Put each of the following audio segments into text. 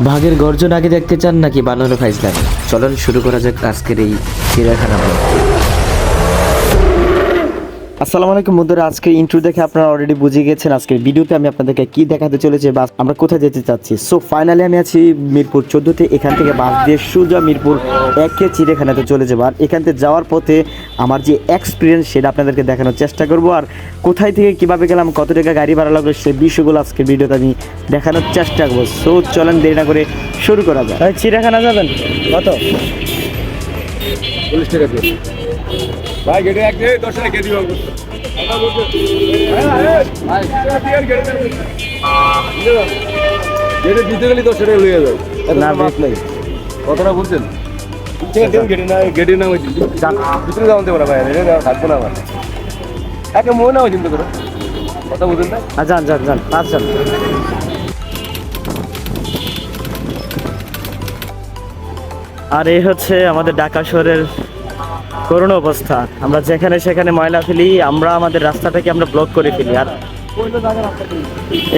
বাঘের গর্জন আগে দেখতে চান নাকি বানরের ফাইজলামি? চলুন শুরু করা যাক আজকের এই চিড়িয়াখানা ব্লগ। আসসালামু আলাইকুম বন্ধুরা, আজকে ইন্ট্রো দেখে আপনারা অলরেডি বুঝে গেছেন আজকের ভিডিওতে আমি আপনাদেরকে কি দেখাতে চলেছি বা আমরা কোথায় যেতে চাচ্ছি। সো ফাইনালি আমি আছি মিরপুর 14-তে। এখান থেকে বাস দিয়ে সোজা মিরপুর 1-এ চিড়িয়াখানাতে চলে যাবো। আর এখান থেকে যাওয়ার পথে আমার যে এক্সপিরিয়েন্স সেটা আপনাদেরকে দেখানোর চেষ্টা করব। আর কোথায় থেকে কীভাবে গেলাম, কত টাকা গাড়ি ভাড়া লাগলো, সেই বিষয়গুলো আজকের ভিডিওতে আমি দেখানোর চেষ্টা করবো। সো চলেন দেরি না করে শুরু করা যায়। চিড়িয়াখানা যাবেন কত? 40 টাকা দিয়ে ভাই গেটে এক দিয়ে 10 টাকা দিয়ে দিও। গেটে দিতে গেলে 10 টাকা লইয়া যাও না দেখলেই কতটা বুঝছেন? গেটে না হয়েছে ভিতরে যাওয়া দেবো না ভাই, থাকবো না আমার একে মনে না চিন্তা করো কথা বুঝেন না। যান যান যান আচ্ছা। আর এই হচ্ছে আমাদের ঢাকা শহরের করুণ অবস্থা। আমরা যেখানে সেখানে ময়লা ফেলি, আমরা আমাদের রাস্তাটাকে আমরা ব্লক করে ফেলি। আর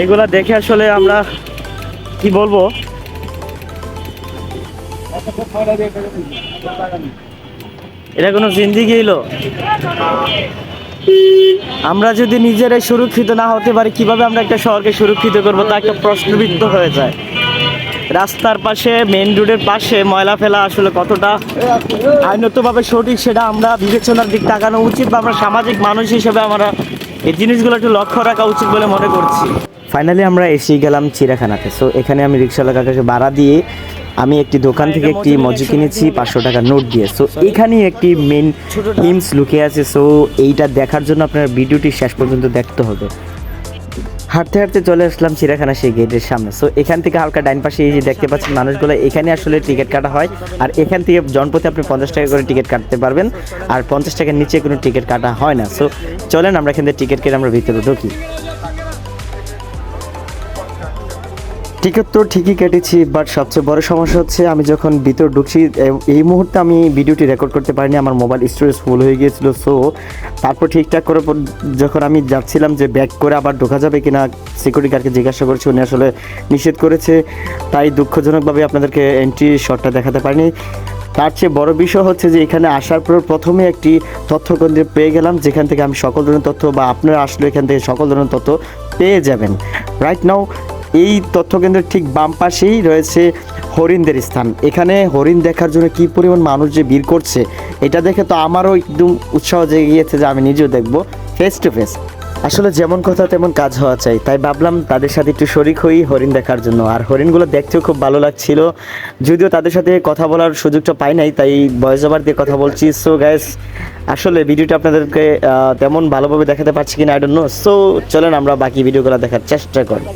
এগুলা দেখে আসলে আমরা কি বলবো, এটা কোনো জিন্দিগি এলো? আমরা যদি নিজেরাই সুরক্ষিত না হতে পারি, কিভাবে আমরা একটা শহরকে সুরক্ষিত করবো তা একটা প্রশ্নবিদ্ধ হয়ে যায়। রাস্তার পাশে, মেন রোডের পাশে ময়লা ফেলা আসলে কতটা আইনতভাবে সঠিক সেটা আমরা বিবেচনার দিক তাকানো উচিত, বা আমরা সামাজিক মানুষ হিসেবে আমরা এই জিনিসগুলো একটু লক্ষ্য রাখা উচিত বলে মনে করছি। ফাইনালি আমরা এসেই গেলাম চিড়িয়াখানাতে। সো এখানে আমি রিক্সাওয়ালার কাছে ভাড়া দিয়ে আমি একটি দোকান থেকে একটি মজু কিনেছি 500 টাকা নোট দিয়ে। সো এখানেই একটি মেন হিমস লুকিয়ে আছে। সো এইটা দেখার জন্য আপনার ভিডিওটি শেষ পর্যন্ত দেখতে হবে। হাঁটতে হাঁটতে চলে আসলাম চিড়িয়াখানা সেই গেটের সামনে। সো এখান থেকে হালকা ডাইন পাশে এই যে দেখতে পাচ্ছেন মানুষগুলো, এখানে আসলে টিকিট কাটা হয়। আর এখান থেকে জনপ্রতি আপনি 50 টাকা করে টিকিট কাটতে পারবেন, আর 50 টাকার নিচে কোনো টিকিট কাটা হয় না। সো চলেন আমরা এখান থেকে টিকিট কেটে আমরা ভিতরে ঢুকি। টিকিট তো ঠিকই কেটেছি, বাট সবচেয়ে বড় সমস্যা হচ্ছে আমি যখন ভিতর ঢুকছি এই মুহূর্তে আমি ভিডিওটি রেকর্ড করতে পারিনি, আমার মোবাইল স্টোরেজ ফুল হয়ে গিয়েছিলো। সো তারপর ঠিকঠাক করে যখন আমি যাচ্ছিলাম যে ব্যাক করে আবার ঢোকা যাবে কিনা, সিকিউরিটি গার্ডকে জিজ্ঞাসা করেছি, উনি আসলে নিষেধ করেছে, তাই দুঃখজনকভাবে আপনাদেরকে এন্ট্রি শটটা দেখাতে পারিনি। তার চেয়ে বড় বিষয় হচ্ছে যে এখানে আসার পর প্রথমে একটি তথ্যকেন্দ্র পেয়ে গেলাম, যেখান থেকে আমি সকল ধরনের তথ্য, বা আপনারা আসলে এখান থেকে সকল ধরনের তথ্য পেয়ে যাবেন। রাইট নাও এই তথ্যকেন্দ্রের ঠিক বাম পাশেই রয়েছে হরিণদের স্থান। এখানে হরিণ দেখার জন্য কী পরিমাণ মানুষ যে ভিড় করছে, এটা দেখে তো আমারও একদম উৎসাহ জেগে গিয়েছে যে আমি নিজেও দেখবো ফেস টু ফেস। আসলে যেমন কথা তেমন কাজ হওয়া চাই, তাই ভাবলাম তাদের সাথে একটু শরিক হই হরিণ দেখার জন্য। আর হরিণগুলো দেখতেও খুব ভালো লাগছিল, যদিও তাদের সাথে কথা বলার সুযোগটা পাই নাই, তাই ভয়েস ওভার দিয়ে কথা বলছি। সো গাইস, আসলে ভিডিওটা আপনাদেরকে তেমন ভালোভাবে দেখাতে পারছি কিনা আই ডোন্ট নো। সো চলেন আমরা বাকি ভিডিওগুলো দেখার চেষ্টা করি।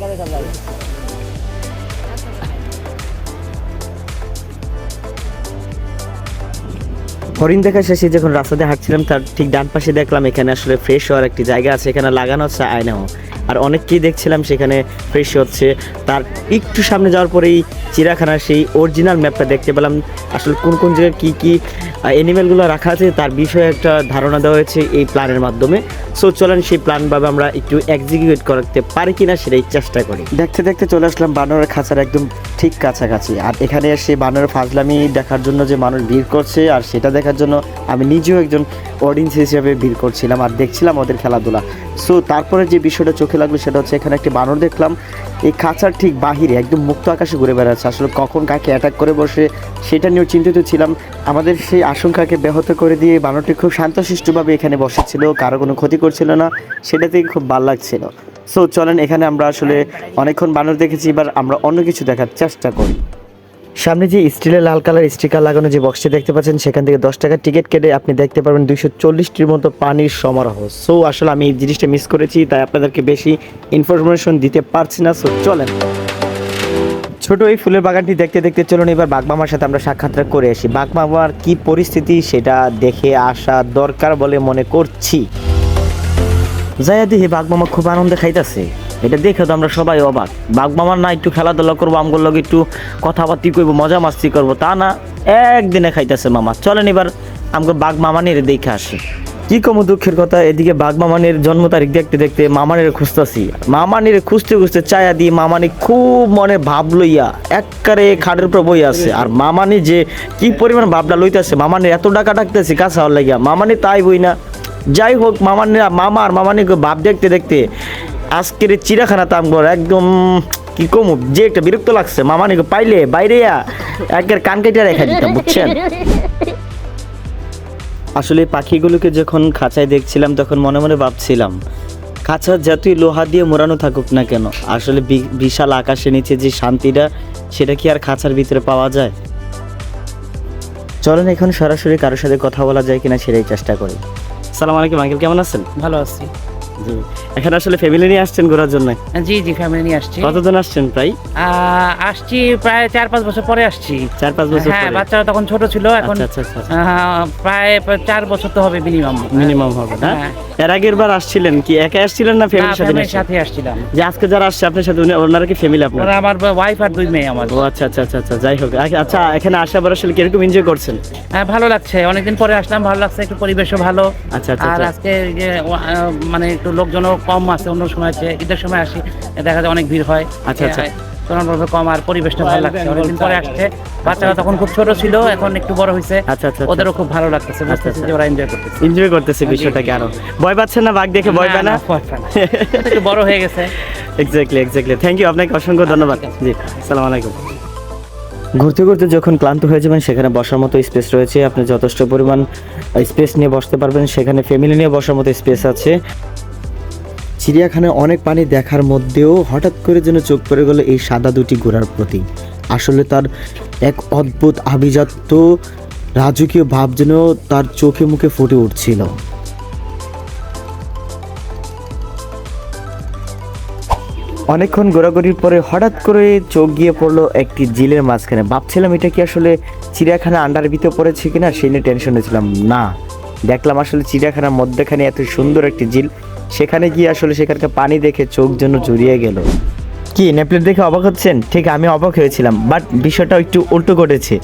হরিণ দেখা শেষে যখন রাস্তাতে হাঁটছিলাম, তার ঠিক ডান পাশে দেখলাম এখানে আসলে ফ্রেশ হওয়ার একটি জায়গা আছে, এখানে লাগানো হচ্ছে আয়নাও। আর অনেককেই দেখছিলাম সেখানে ফ্রেশ হচ্ছে। তার একটু সামনে যাওয়ার পরেই চিড়িয়াখানার সেই অরিজিনাল ম্যাপটা দেখতে পেলাম, আসলে কোন কোন জায়গায় কী কী অ্যানিমেলগুলো রাখা আছে তার বিষয়ে একটা ধারণা দেওয়া হয়েছে এই প্ল্যানের মাধ্যমে। সো চলেন সেই প্ল্যানভাবে আমরা একটু এক্সিকিউট করতে পারি কিনা সেটাই চেষ্টা করি। দেখতে দেখতে চলে আসলাম বানরের খাঁচার একদম ঠিক কাছাকাছি। আর এখানে এসে বানরের ফাজলামি দেখার জন্য যে মানুষ ভিড় করছে, আর সেটা দেখার জন্য আমি নিজেও একজন অডিয়েন্স হিসেবে ভিড় করছিলাম আর দেখছিলাম ওদের খেলাধুলা। সো তারপরে যে বিষয়টা চোখে লাগলো সেটা হচ্ছে এখানে একটি বানর দেখলাম এই খাঁচার ঠিক বাহিরে একদম মুক্ত আকাশে ঘুরে বেড়াচ্ছে। আসলে কখন কাকে অ্যাটাক করে বসে সেটা নিয়েও চিন্তিত ছিলাম। আমাদের সেই আশঙ্কাকে ব্যাহত করে দিয়ে বানরটি খুব শান্তশিষ্টভাবে এখানে বসেছিল, কারো কোনো ক্ষতি করছিল না, সেটাতেই খুব ভালো লাগছিল। সো চলেন, এখানে আমরা আসলে অনেকক্ষণ বানর দেখেছি, এবার আমরা অন্য কিছু দেখার চেষ্টা করি। সামনে যে স্টিলের লাল কালার স্টিকার লাগানো যে বক্সটি দেখতে পাচ্ছেন, সেখান থেকে 10 টাকার টিকিট কেটে আপনি দেখতে পারবেন 240টির মতো পানির সমারোহ। সো আসলে আমি এই জিনিসটা মিস করেছি, তাই আপনাদেরকে বেশি ইনফরমেশন দিতে পারছি না। সো চলেন, ছোট এই ফুলের বাগানটি দেখতে দেখতে চলুন এবার বাঘমামার সাথে আমরা সাক্ষাৎ করে আসি। বাঘমামার কি পরিস্থিতি সেটা দেখে আসা দরকার বলে মনে করছি। যাইয়া দেখি বাঘমামা খুব আনন্দে খাইতেছে, এটা দেখে তো আমরা সবাই অবাক। বাঘমামার না একটু খেলাধুলা করবো, আমগুলোর লগে একটু কথাবার্তি করবো, মজা মাস্তি করবো, তা না একদিনে খাইতেছে মামা। চলেন এবার আমাকে বাঘমামা নিয়ে দেখে আসি। কি কম দুঃখের কথা, এদিকে বাঘ মামানির জন্ম তারিখ দেখতে দেখতে মামানির খুঁজতেছি, মামানির খুঁজতে খুঁজতে চায়া দিয়ে মামানি খুব মনে ভাব লইয়া একবারে খাটের উপর বই আছে। আর মামানি যে কি পরিমাণ ভাবটা লইতেছে, মামানির এত টাকা ডাকতেছি কাছে হওয়ার লাগিয়া, মামানি তাই বই না। যাই হোক, মামা আর মামানি ভাব দেখতে দেখতে আজকের চিড়াখানা তামগর একদম কি কম যে একটা বিরক্ত লাগছে। মামানিকে পাইলে বাইরে একের কান কেটে রেখা দিতাম, বুঝছেন। আসলে পাখিগুলোকে যখন খাঁচায় দেখছিলাম তখন মনে মনে ভাবছিলাম, খাঁচা যতই লোহা দিয়ে মোড়ানো থাকুক না কেন, আসলে বিশাল আকাশের নিচে যে শান্তিটা, সেটা কি আর খাঁচার ভিতরে পাওয়া যায়? চলেন এখন সরাসরি কারোর সাথে কথা বলা যায় কিনা সেটাই চেষ্টা করি। আসসালামু আলাইকুম আঙ্কেল, কেমন আছেন? ভালো আছি। জি, এখানে আসলে ফ্যামিলি নিয়ে আসছেন ঘোরার জন্য? জি জি, ফ্যামিলি নিয়ে আসছি। কতজন আসছেন? প্রায় আসছি প্রায় 4-5 বছর পরে আসছি। 4-5 বছর হ্যাঁ, পরে? বাচ্চারা তখন ছোট ছিল, এখন আচ্ছা আচ্ছা আচ্ছা, প্রায় 4 বছর তো হবে মিনিমাম হবে না? হ্যাঁ। এর আগের বার আসছিলেন কি একা আসছিলেন না ফ্যামিলির সাথে? ফ্যামিলির সাথে আসছিলাম। যে আজকে যারা আসছে আপনার সাথে ওনারা কি ফ্যামিলি আপনার? ওরা আমার ওয়াইফ আর 2 মেয়ে আমার। ও আচ্ছা আচ্ছা আচ্ছা আচ্ছা, যাই হোক। আচ্ছা, এখানে আসার পর আসলে কিরকম এনজয় করছেন? হ্যাঁ, ভালো লাগছে, অনেকদিন পরে আসলাম, ভালো লাগছে, একটু পরিবেশও ভালো। আচ্ছা আচ্ছা আর আচ্ছা। আজকে যে মানে একটু লোকজনও কম আছে, অন্য সময় আছে, ঈদের সময় আসি দেখা যায় অনেক ভিড় হয়। আচ্ছা, আচ্ছা। তুলনামূলক কম, আর পরিবেশটা ভালো লাগছে, অনেকদিন পরে আসছে। বাচ্চারা তখন খুব ছোট ছিল, এখন একটু বড় হয়েছে। আচ্ছা আচ্ছা, ওদেরও খুব ভালো লাগতেছে, বুঝতেছি যে ওরা এনজয় করতেছে। এনজয় করতেছে বিষয়টাকে। আরো ভয় পাচ্ছেন না? বাঘ দেখে ভয় পায় না? ভয় পায় না। একটু বড় হয়ে গেছে। এক্স্যাক্টলি। থ্যাংক ইউ, আপনাকে অসংখ্য ধন্যবাদ। জি, আসসালামু আলাইকুম। ঘুরতে ঘুরতে যখন ক্লান্ত হয়ে যাবেন, সেখানে বসার মতো স্পেস রয়েছে, আপনি যথেষ্ট পরিমাণ স্পেস নিয়ে বসতে পারবেন। সেখানে ফ্যামিলি নিয়ে বসার মতো স্পেস আছে। চিড়িয়াখানায় অনেক পানি দেখার মধ্যেও হঠাৎ করে যেন চোখ পড়ে গেল এই সাদা দুটি ঘোড়ার প্রতি। আসলে তার এক অদ্ভুত আভিজাত্য রাজকীয় ভাব যেন তার চোখে মুখে ফুটে উঠছিল। অনেকক্ষণ ঘোরাঘুরির পরে হঠাৎ করে চোখ গিয়ে পড়লো একটি ঝিলের মাঝখানে। ভাবছিলাম এটা কি আসলে চিড়িয়াখানা আন্ডার ভিতরে পড়েছে কিনা, সেই নিয়ে টেনশন হয়েছিলাম। না, দেখলাম আসলে চিড়িয়াখানার মধ্যেখানে এত সুন্দর একটি ঝিল। সেখানে গিয়ে আসলে সেখানকার পানি দেখে চোখ যেন জুড়িয়ে গেল। কি নেপলেট দেখে অবাক হচ্ছেন? ঠিক আমি অবাক হয়েছিলাম, বাট বিষয়টা একটু উল্টো ঘটেছে।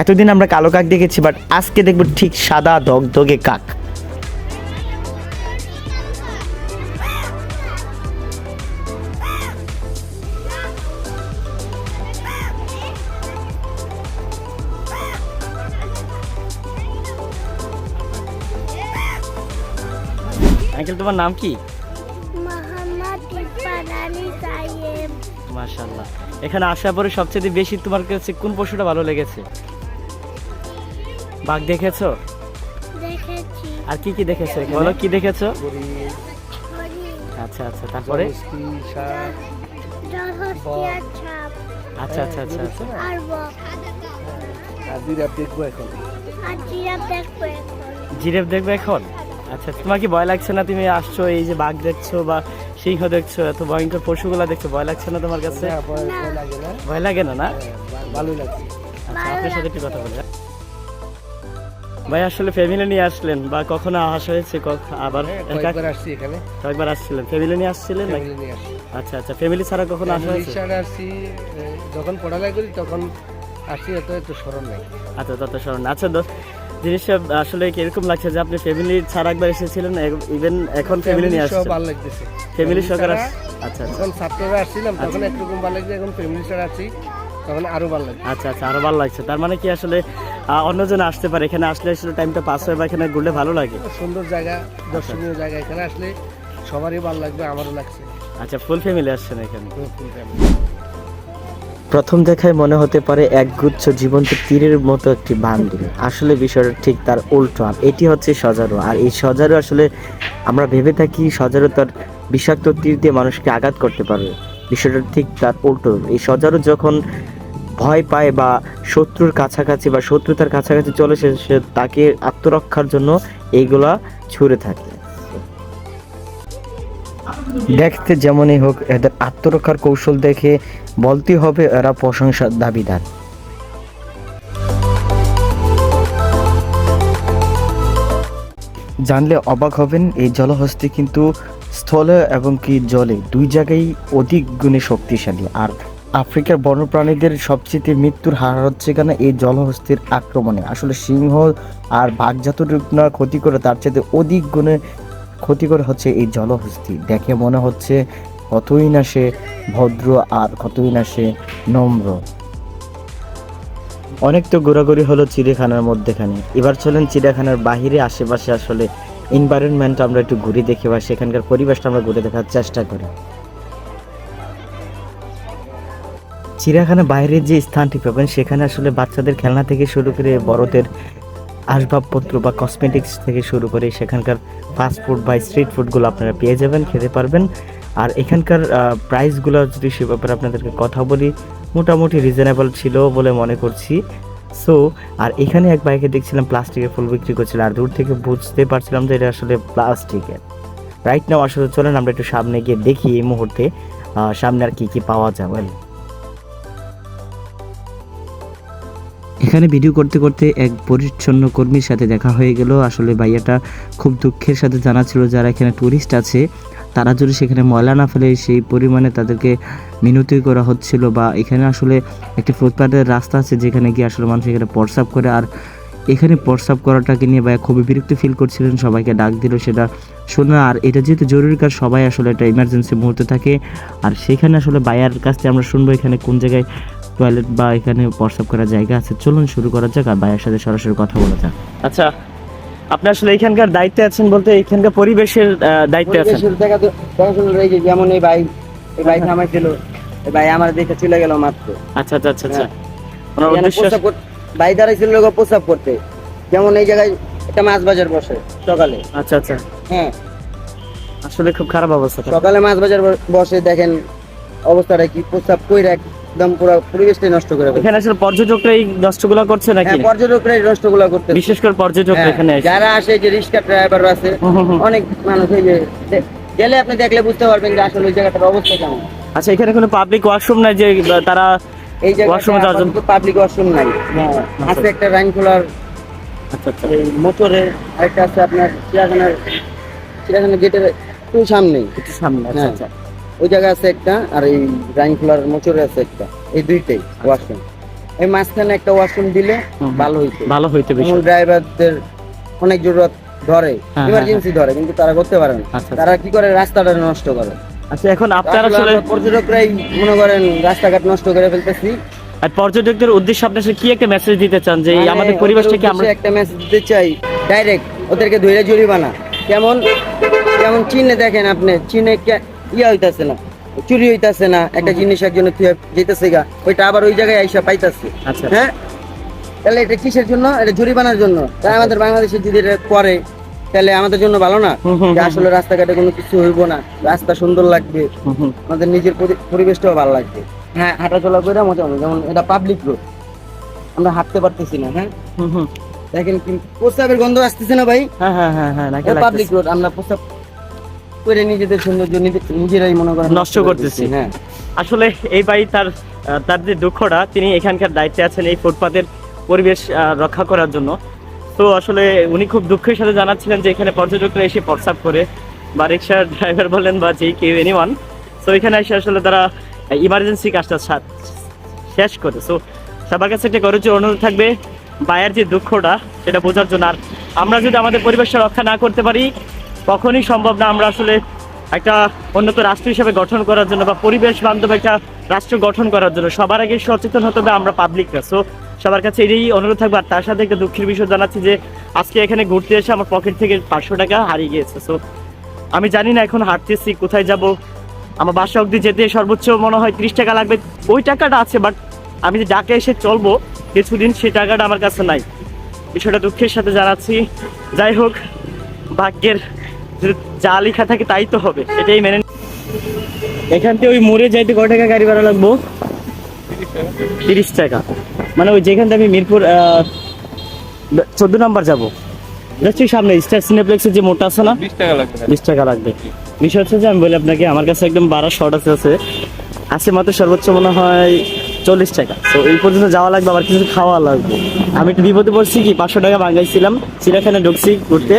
এতদিন আমরা কালো কাক দেখেছি, বাট আজকে দেখব ঠিক সাদা দগদগে কাক। আঙ্কেল, তোমার নাম কি? মোহাম্মদ ইরফান আলী সাইয়েব। মাশাআল্লাহ। এখানে আসার পরে সবচেয়ে বেশি তোমার কাছে কোন পশুটা ভালো লেগেছে? বাঘ দেখেছো? দেখেছি। আর কি কি দেখেছো? বলো কি দেখেছো? হরিণ, আচ্ছা আচ্ছা, তারপরে? জলহস্তিয়ার ছাপ আচ্ছা আচ্ছা আচ্ছা আচ্ছা। আর বক আর জিরাফ দেখবো এখন। আর জিরাফ দেখবো এখন। জিরাফ দেখবে এখন? আচ্ছা, তোমার কি ভয় লাগছে না? তুমি আসছো, এই যে বাঘ দেখছো বা সিংহ দেখছো, এত ভয়ঙ্কর পশুগুলা দেখছো, ভয় লাগছে না তোমার কাছে? ভয় লাগে না? না, ভালোই লাগছে। আচ্ছা, আপনার সাথে একটু কথা বলি। ভাই, আসলে ফ্যামিলি নিয়ে আসলেন বা কখনো আসা হয়েছে? আবার কয়েকবার আসছি এখানে। কয়েকবার আসছিলেন? ফ্যামিলি নিয়ে আসছিলেন নাকি? ফ্যামিলি নিয়ে আসছি। আচ্ছা আচ্ছা, ফ্যামিলি ছাড়া কখনো আসা হয়েছে? রিক্সায় আসছি, যখন পড়ালেখা করি তখন আসছি, এত স্মরণ নেই। আচ্ছা, তত স্মরণ। আচ্ছা, জিনিসটা আসলে কিরকম লাগছে যে আপনি ফ্যামিলি ছাড়া একবার এসেছিলেন, ইভেন এখন ফ্যামিলি নিয়ে আসছেন? ভালো লাগতেছে। ফ্যামিলি সহকারে? ছাড়া আচ্ছা আচ্ছা যখন ছাত্ররা আসছিলাম তখন একরকম ভালো লাগছে, এখন ফ্যামিলি ছাড়া আসছি তখন আরো ভালো লাগছে। আচ্ছা আচ্ছা, আরো ভালো লাগছে। তার মানে কি আসলে অন্যজন আসতে পারে এখানে আসলে, আসলে টাইমটা পাস হয় বা এখানে ঘুরলে ভালো লাগে? সুন্দর জায়গা, দর্শনীয় জায়গা, এখানে আসলে সবারই ভালো লাগবে, আমারও লাগছে। আচ্ছা, ফুল ফ্যামিলি আসছেন এখানে? প্রথম দেখায় মনে হতে পারে একগুচ্ছ জীবন্ত তীরের মতো একটি বান্ডিল, আসলে বিষয়টা ঠিক তার উল্টো। আর এটি হচ্ছে সজারু। আর এই সজারু আসলে আমরা ভেবে থাকি সজারু তার বিষাক্ত তীর দিয়ে মানুষকে আঘাত করতে পারবে, বিষয়টা ঠিক তার উল্টো। এই সজারু যখন ভয় পায় বা শত্রুর কাছাকাছি বা শত্রুতার কাছাকাছি চলে, সে তাকে আত্মরক্ষার জন্য এইগুলা ছুঁড়ে থাকে। দেখতে যেমনই হোক, এদের আত্মরক্ষার কৌশল দেখে বলতে হবে এরা প্রশংসার দাবিদার। জানলে অবাক হবেন, এই জলহস্তি কিন্তু স্থলে এবং কি জলে দুই জায়গায় অধিক গুণে শক্তিশালী। আর আফ্রিকার বন্যপ্রাণীদের সবচেয়ে মৃত্যুর হার হচ্ছে কেন এই জলহস্তির আক্রমণে। আসলে সিংহ আর বাঘ যতটুকু না ক্ষতি করে তার চেয়ে অধিক গুণে ক্ষতি করে হচ্ছে এই জলহস্তি। দেখে মনে হচ্ছে কতই না সে ভদ্র আর কতই না সে নম্র। অনেক তো ঘোরাঘুরি হলো চিড়িয়াখানার মধ্যেখানে, এবার চলেন চিড়িয়াখানার বাহিরে আশেপাশে আসলে এনভায়রনমেন্ট আমরা একটু ঘুরে দেখি বা সেখানকার পরিবেশটা আমরা ঘুরে দেখার চেষ্টা করি। চিড়িয়াখানার বাইরের যে স্থানটি পাবেন সেখানে আসলে বাচ্চাদের খেলনা থেকে শুরু করে বড়দের আসবাবপত্র বা কসমেটিক্স থেকে শুরু করে সেখানকার ফাস্ট ফুড বা স্ট্রিট ফুডগুলো আপনারা পেয়ে যাবেন, খেতে পারবেন। আর এখানকার প্রাইসগুলো যদি সে ব্যাপারে আপনাদেরকে কথা বলি, মোটামুটি রিজনেবল ছিল বলে মনে করছি। সো আর এখানে এক বাইকে দেখছিলাম প্লাস্টিকের ফুল বিক্রি করছিল, আর দূর থেকে বুঝতে পারছিলাম যে এটা আসলে প্লাস্টিকের। রাইট নাও আসলে চলেন আমরা একটু সামনে গিয়ে দেখি এই মুহূর্তে সামনে আর কি কি পাওয়া যাবে। এখানে ভিডিও করতে করতে এক পরিচ্ছন্ন কর্মীর সাথে দেখা হয়ে গেল। আসলে ভাইয়াটা খুব দুঃখের সাথে জানাচ্ছিল যারা এখানে টুরিস্ট আছে তারা যদি সেখানে ময়লা না ফেলে সেই পরিমাণে তাদেরকে মিনতি করা হচ্ছিল। বা এখানে আসলে একটি ফুটপাতের রাস্তা আছে যেখানে গিয়ে আসলে মানুষ এখানে প্রস্রাব করে, আর এখানে প্রস্রাব করাটাকে নিয়ে ভাইয়া খুবই বিরক্ত ফিল করছিলেন, সবাইকে ডাক দিল সেটা শোনা। আর এটা যেহেতু জরুরি কাজ, সবাই আসলে এটা ইমার্জেন্সি মুহূর্তে থাকে। আর সেখানে আসলে ভাইয়ার কাছ থেকে আমরা শুনবো এখানে কোন জায়গায় টয়লেট বা এখানে প্রস্রাব করার জায়গা আছে। চলুন শুরু করা যাক আর ভাইয়ের সাথে সরাসরি কথা বলা যাক। আচ্ছা, আপনি আসলে এখানকার দায়িত্বে আছেন বলতে এখানকার পরিবেশের দায়িত্বে আছেন? যেমন এই ভাই আমার ছিল, এই ভাই আমার দেখে চলে গেল মাত্র। আচ্ছা আচ্ছা আচ্ছা আচ্ছা। ওনার এখানে উদ্দেশ্য প্রস্রাব ভাই দাঁড়াইছিল লোক প্রস্রাব করতে। যেমন এই জায়গায় একটা মাছ বাজার বসে সকালে। আচ্ছা আচ্ছা, হ্যাঁ, আসলে খুব খারাপ অবস্থা। সকালে মাছ বাজার বসে, দেখেন অবস্থাটা কি, প্রস্রাব কইরা একদম পুরো পরিবেশটাই নষ্ট করে ফেলে। এখানে আসলে পর্যটকরাই নষ্টগুলো করছে নাকি? হ্যাঁ, পর্যটকরাই নষ্টগুলো করতে, বিশেষ করে পর্যটক এখানে আসে। যারা আসে, যে রিক্সা ড্রাইভার আছে, অনেক মানুষ এই যে গেলে আপনি দেখলে বুঝতে পারবেন যে আসলে ওই জায়গাটার অবস্থা কেমন। আচ্ছা, এখানে কোনো পাবলিক ওয়াশরুম নাই যে তারা এই ওয়াশরুমে যাওয়ার জন্য? জায়গায় পাবলিক ওয়াশরুম নাই। হ্যাঁ, আছে একটা রাইন খোলার আচ্ছা আচ্ছা এই মোটরে, আরেকটা আছে আপনার চিড়িয়াখানার গেটের একটু সামনেই, একটু সামনে। আচ্ছা হ্যাঁ। আচ্ছা, ওই জায়গায় আছে একটা, আর এই রাইন খোলার মোটরে আছে একটা, এই দুইটাই ওয়াশরুম। এই মাঝখানে একটা ওয়াশরুম দিলে ভালো হইতো। ভালো হইতো বেশি। ড্রাইভারদের অনেক জরুরত ধরে, হ্যাঁ, ইমার্জেন্সি ধরে, কিন্তু তারা করতে পারে না। আচ্ছা, তারা কি করে, রাস্তাটা নষ্ট করে। আচ্ছা, এখন আপনারা আসলে আমরা পর্যটকরাই মনে করেন রাস্তাঘাট নষ্ট করে ফেলতেছি। আর পর্যটকদের উদ্দেশ্যে আপনি আসলে কি একটা মেসেজ দিতে চান যে মানে আমাদের পরিবেশটাকে ওদের আমরা? উদ্দেশ্যে একটা মেসেজ দিতে চাই, ডাইরেক্ট ওদেরকে ধরে জরিমানা। যেমন চীনে দেখেন আপনি, চীনে ইয়া হইতাছে না, চুরি হইতাছে না, একটা জিনিস একজনের যেতেছে গা, ওইটা আবার ওই জায়গায় আইসা পাইতাছে। আচ্ছা। হ্যাঁ, তাহলে এটা কিসের জন্য? এটা জরিমানার জন্য। তাই আমাদের বাংলাদেশে যদি এটা করে তাহলে আমাদের জন্য ভালো না? যে আসলে রাস্তাঘাটে কোনো কিছু হইব না, রাস্তা সুন্দর লাগবে, আমাদের নিজের পরিবেশটাও ভালো লাগবে। হ্যাঁ, হাঁটাচলা করে মজা হবে। যেমন এটা পাবলিক রোড, আমরা হাঁটতে পারতেছি না। হ্যাঁ, দেখেন কি প্রস্রাবের গন্ধ আসতেছে না ভাই? হ্যাঁ হ্যাঁ হ্যাঁ হ্যাঁ, নাকি পাবলিক রোড, আমরা প্রস্রাব করে নিজেদের সৌন্দর্য নিজেরাই মনে করেন নষ্ট করতেছি। হ্যাঁ, আসলে এই ভাই তার যে দুঃখটা, তিনি এখানকার দায়িত্বে আছেন এই ফুটপাতের পরিবেশ রক্ষা করার জন্য। তো আসলে উনি খুব দুঃখের সাথে জানাচ্ছিলেন যে এখানে পর্যটকরা এসে প্রস্রাব করে, বা রিক্সার ড্রাইভার বলেন বা যেই কেউ এনিওয়ান, তো এখানে এসে আসলে তারা ইমার্জেন্সি কাজটা শেষ করে। সো সবার কাছে একটা করজোর অনুরোধ থাকবে ভাইয়ের যে দুঃখটা সেটা বোঝার জন্য। আর আমরা যদি আমাদের পরিবেশটা রক্ষা না করতে পারি, কখনই সম্ভব না আমরা আসলে একটা উন্নত রাষ্ট্র হিসেবে গঠন করার জন্য বা পরিবেশ বান্ধব একটা রাষ্ট্র গঠন করার জন্য সবার আগে সচেতন হতে হবে আমরা পাবলিকরা। সো সবার কাছে এই অনুরোধ থাকবে। আর তার সাথে একটা দুঃখের বিষয় জানাচ্ছি যে আজকে এখানে ঘুরতে এসে আমার পকেট থেকে 500 টাকা হারিয়ে গিয়েছে। সো আমি জানি না এখন হাঁটতেছি কোথায় যাব, আমার বাসা অবধি যেতে সর্বোচ্চ মনে হয় 30 টাকা লাগবে। ওই টাকাটা আছে, বাট আমি যে ডাকে এসে চলবো কিছুদিন, সেই টাকাটা আমার কাছে নাই। বিষয়টা দুঃখের সাথে জানাচ্ছি। যাই হোক, ভাগ্যের যা লেখা থাকে তাই তো হবে, এটাই মেনে। এখান থেকে ওই মোড়ে যাইতে কয় টাকা গাড়ি ভাড়া লাগবো? 30 টাকা। মানে ওই যেখান থেকে আমি মিরপুর 14 নম্বর যাবো, জাস্ট সামনে স্টার সিনেপ্লেক্সের যে মোড়টা আছে না, 20 টাকা লাগবে। 20 টাকা লাগবে। বিষয় হচ্ছে যে আমি বলি আপনাকে, আমার কাছে একদম 12 শর্ট আছে মাত্র সর্বোচ্চ মনে হয় 40 টাকা। তো এই পর্যন্ত যাওয়া লাগবে, আবার কিছু খাওয়া লাগবে। আমি একটু বিপদে পড়ছি, কি 500 টাকা ভাঙাইছিলাম, চিড়িয়াখানা ঢুকছি ঘুরতে,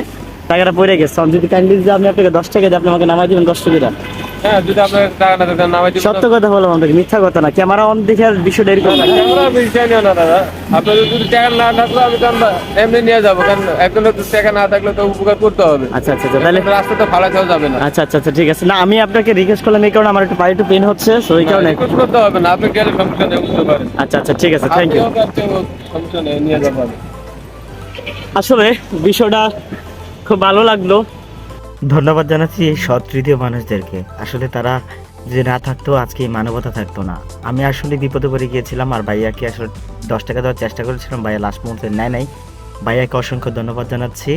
টাকাটা পড়ে গেছে। আমি যদি কাইন্ডলি যে আমি আপনাকে 10 টাকা দিয়ে আপনি আমাকে নামাই দেবেন 10 টাকা। হ্যাঁ যদি আপনার টাকা না থাকে নামাই দিব সত্য কথা বললাম আপনাকে, মিথ্যা কথা না। ক্যামেরা অন দেখে আর বিষয়টা এরকম না। ক্যামেরা বিষয় নিও না দাদা, আপনার যদি টাকা না থাকলে আমি তো এমনি নিয়ে যাবো, কারণ একজনের তো টাকা না থাকলে তো উপকার করতে হবে। আচ্ছা আচ্ছা আচ্ছা, তাহলে রাস্তা তো ফালা খাওয়া যাবে না। আচ্ছা আচ্ছা আচ্ছা ঠিক আছে। না আমি আপনাকে রিকোয়েস্ট করলাম এই কারণে, আমার একটু পায়ে একটু পেন হচ্ছে, তো এই কারণে। রিকোয়েস্ট করতে হবে না, আপনি গেলে সমস্যা নেই, বুঝতে পারেন। আচ্ছা আচ্ছা ঠিক আছে, থ্যাংক ইউ। সমস্যা নেই, নিয়ে যাবো আমি। আসলে বিষয়টা খুব ভালো লাগলো। ধন্যবাদ জানাচ্ছি এই সৎ হৃদয় মানুষদেরকে। আসলে তারা যে না থাকতো আজকে এই মানবতা থাকতো না। আমি আসলে বিপদে পড়ে গিয়েছিলাম, আর ভাইয়াকে আসলে 10 টাকা দেওয়ার চেষ্টা করেছিলাম, ভাইয়া লাস্ট মুহূর্তে নেয় নাই। ভাইয়াকে অসংখ্য ধন্যবাদ জানাচ্ছি।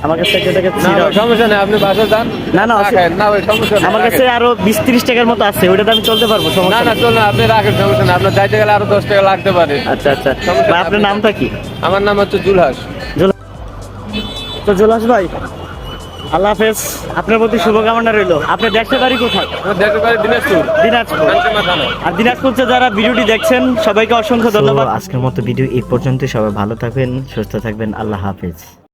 আমার কাছে একটা টাকা না ছিল। ভাই, সমস্যা নেই, আপনি বাসা যান। না, না, রাখেন। না ভাই সমস্যা নেই, আমার কাছে রাখেন। আরো 20-30 টাকার মতো আছে, ওইটাতে আমি চলতে পারবো, না সমস্যা না নেই। চল না, আপনি রাখেন, সমস্যা নেই। আপনার যাইতে গেলে আরো 10 টাকা লাগতে পারে। আচ্ছা আচ্ছা সমস্যা ভাই, নেই, আপনার আপনি- নামটা কি? আমার নাম হচ্ছে জুলহাস। তো জুলাস ভাই, আল্লাহ হাফেজ। আপনার প্রতি শুভকামনা রইলো। আপনার দেশের বাড়ি কোথায়? আমার দেশের বাড়ি দিনাজপুর, দিনাজপুর। কাঞ্চনমা থানা। আর দিনাজপুরতে যারা ভিডিওটি দেখছেন সবাইকে অসংখ্য ধন্যবাদ। আজকের মতো ভিডিও এই পর্যন্ত। সবাই ভালো থাকবেন, সুস্থ থাকবেন। আল্লাহ হাফেজ।